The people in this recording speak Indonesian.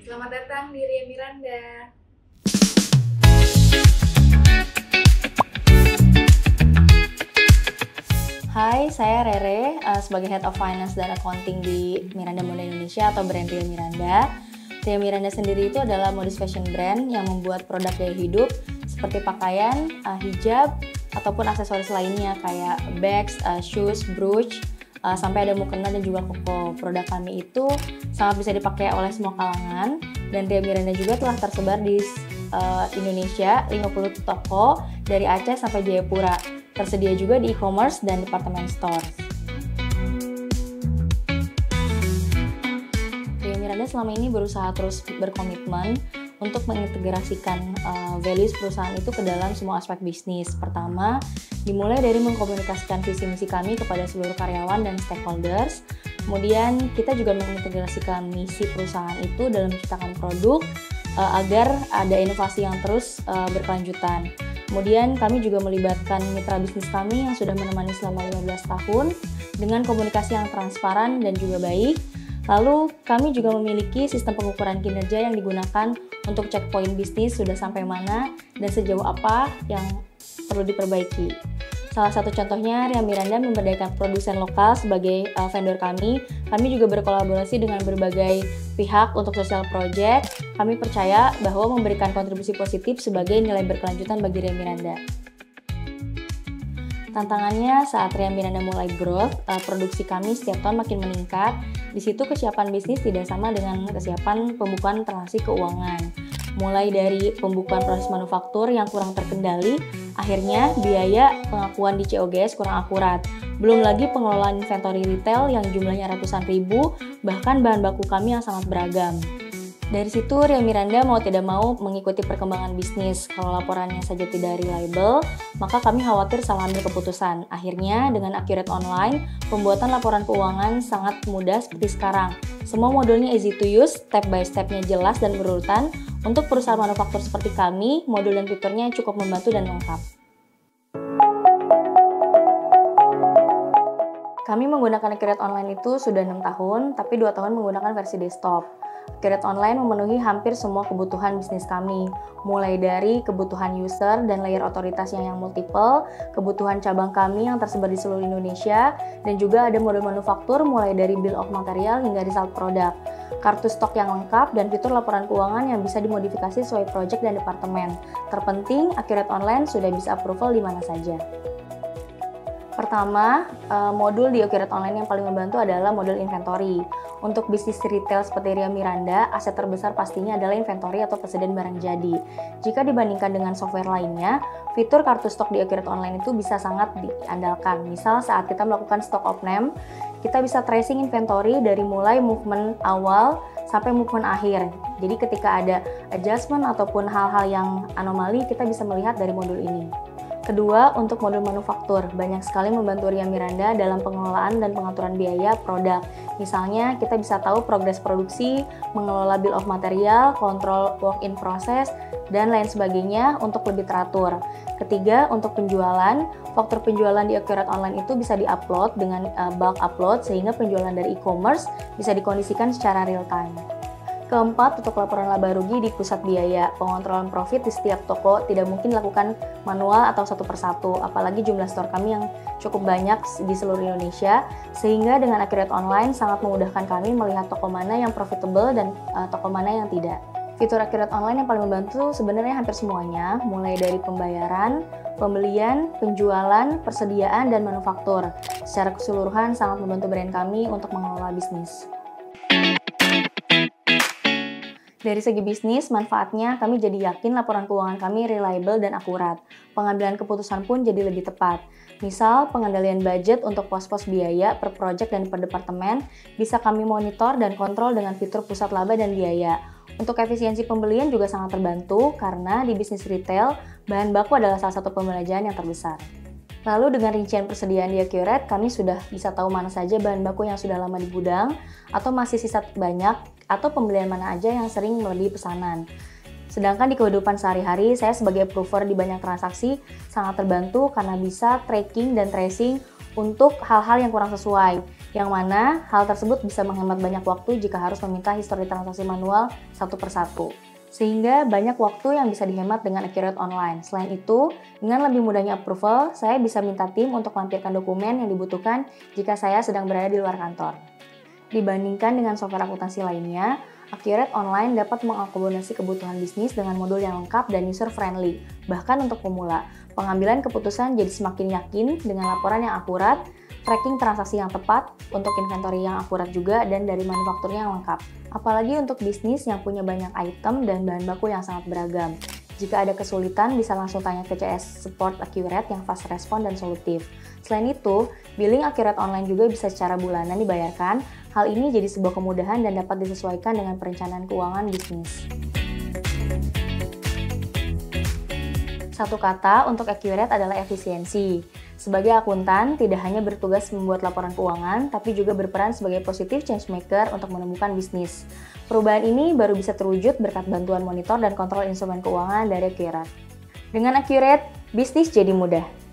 Selamat datang di Ria Miranda. Hai, saya Rere sebagai Head of Finance dan Accounting di Miranda Moda Indonesia atau brand Ria Miranda. Ria Miranda sendiri itu adalah modest fashion brand yang membuat produk gaya hidup seperti pakaian, hijab, ataupun aksesoris lainnya kayak bags, shoes, brooch, sampai ada mukena dan juga koko. Produk kami itu sangat bisa dipakai oleh semua kalangan dan Ria Miranda juga telah tersebar di Indonesia 50 toko dari Aceh sampai Jayapura. Tersedia juga di e-commerce dan department store. Ria Miranda selama ini berusaha terus berkomitmen untuk mengintegrasikan values perusahaan itu ke dalam semua aspek bisnis. Pertama, dimulai dari mengkomunikasikan visi misi kami kepada seluruh karyawan dan stakeholders. Kemudian kita juga mengintegrasikan misi perusahaan itu dalam menciptakan produk agar ada inovasi yang terus berkelanjutan. Kemudian kami juga melibatkan mitra bisnis kami yang sudah menemani selama 15 tahun dengan komunikasi yang transparan dan juga baik. Lalu kami juga memiliki sistem pengukuran kinerja yang digunakan untuk cek poin bisnis sudah sampai mana dan sejauh apa yang perlu diperbaiki. Salah satu contohnya, Ria Miranda memberdayakan produsen lokal sebagai vendor kami. Kami juga berkolaborasi dengan berbagai pihak untuk social project. Kami percaya bahwa memberikan kontribusi positif sebagai nilai berkelanjutan bagi Ria Miranda. Tantangannya saat Ria Miranda mulai growth, produksi kami setiap tahun makin meningkat. Di situ kesiapan bisnis tidak sama dengan kesiapan pembukuan transaksi keuangan. Mulai dari pembukuan proses manufaktur yang kurang terkendali, akhirnya biaya pengakuan di COGS kurang akurat. Belum lagi pengelolaan inventory retail yang jumlahnya ratusan ribu, bahkan bahan baku kami yang sangat beragam. Dari situ, Ria Miranda mau tidak mau mengikuti perkembangan bisnis. Kalau laporannya saja tidak reliable, maka kami khawatir salah ambil keputusan. Akhirnya, dengan Accurate Online, pembuatan laporan keuangan sangat mudah seperti sekarang. Semua modulnya easy to use, step by step-nya jelas dan berurutan. Untuk perusahaan manufaktur seperti kami, modul dan fiturnya cukup membantu dan lengkap. Kami menggunakan Accurate Online itu sudah 6 tahun, tapi 2 tahun menggunakan versi desktop. Accurate Online memenuhi hampir semua kebutuhan bisnis kami, mulai dari kebutuhan user dan layer otoritas yang multiple, kebutuhan cabang kami yang tersebar di seluruh Indonesia, dan juga ada modul manufaktur mulai dari bill of material hingga result product, kartu stok yang lengkap, dan fitur laporan keuangan yang bisa dimodifikasi sesuai project dan departemen. Terpenting, Accurate Online sudah bisa approval di mana saja. Pertama, modul di Accurate Online yang paling membantu adalah modul inventory. Untuk bisnis retail seperti Ria Miranda, aset terbesar pastinya adalah inventory atau persediaan barang jadi. Jika dibandingkan dengan software lainnya, fitur kartu stok di Accurate Online itu bisa sangat diandalkan. Misal saat kita melakukan stock off-name, kita bisa tracing inventory dari mulai movement awal sampai movement akhir. Jadi ketika ada adjustment ataupun hal-hal yang anomali, kita bisa melihat dari modul ini. Kedua, untuk modul manufaktur, banyak sekali membantu Ria Miranda dalam pengelolaan dan pengaturan biaya produk. Misalnya, kita bisa tahu progres produksi, mengelola bill of material, kontrol work in process, dan lain sebagainya untuk lebih teratur. Ketiga, untuk penjualan, faktur penjualan di Accurate Online itu bisa di-upload dengan bulk upload sehingga penjualan dari e-commerce bisa dikondisikan secara real time. Keempat, untuk laporan laba rugi di pusat biaya, pengontrolan profit di setiap toko tidak mungkin dilakukan manual atau satu persatu, apalagi jumlah store kami yang cukup banyak di seluruh Indonesia, sehingga dengan Accurate Online sangat memudahkan kami melihat toko mana yang profitable dan toko mana yang tidak. Fitur Accurate Online yang paling membantu sebenarnya hampir semuanya, mulai dari pembayaran, pembelian, penjualan, persediaan, dan manufaktur. Secara keseluruhan sangat membantu brand kami untuk mengelola bisnis. Dari segi bisnis, manfaatnya kami jadi yakin laporan keuangan kami reliable dan akurat. Pengambilan keputusan pun jadi lebih tepat. Misal, pengendalian budget untuk pos-pos biaya per project dan per departemen bisa kami monitor dan kontrol dengan fitur pusat laba dan biaya. Untuk efisiensi pembelian juga sangat terbantu karena di bisnis retail, bahan baku adalah salah satu pembelanjaan yang terbesar. Lalu dengan rincian persediaan di Accurate, kami sudah bisa tahu mana saja bahan baku yang sudah lama di gudang, atau masih sisa banyak, atau pembelian mana aja yang sering melebihi pesanan. Sedangkan di kehidupan sehari-hari, saya sebagai approver di banyak transaksi sangat terbantu karena bisa tracking dan tracing untuk hal-hal yang kurang sesuai. yang mana hal tersebut bisa menghemat banyak waktu jika harus meminta histori transaksi manual satu persatu. Sehingga banyak waktu yang bisa dihemat dengan Accurate Online. Selain itu, dengan lebih mudahnya approval, saya bisa minta tim untuk melampirkan dokumen yang dibutuhkan jika saya sedang berada di luar kantor. Dibandingkan dengan software akuntansi lainnya, Accurate Online dapat mengakomodasi kebutuhan bisnis dengan modul yang lengkap dan user-friendly. Bahkan untuk pemula, pengambilan keputusan jadi semakin yakin dengan laporan yang akurat, tracking transaksi yang tepat, untuk inventory yang akurat juga, dan dari manufakturnya yang lengkap. Apalagi untuk bisnis yang punya banyak item dan bahan baku yang sangat beragam. Jika ada kesulitan, bisa langsung tanya ke CS Support Accurate yang fast respon dan solutif. Selain itu, billing Accurate Online juga bisa secara bulanan dibayarkan. Hal ini jadi sebuah kemudahan dan dapat disesuaikan dengan perencanaan keuangan bisnis. Satu kata untuk Accurate adalah efisiensi. Sebagai akuntan, tidak hanya bertugas membuat laporan keuangan, tapi juga berperan sebagai positive change maker untuk menemukan bisnis. Perubahan ini baru bisa terwujud berkat bantuan monitor dan kontrol instrumen keuangan dari Accurate. Dengan Accurate, bisnis jadi mudah.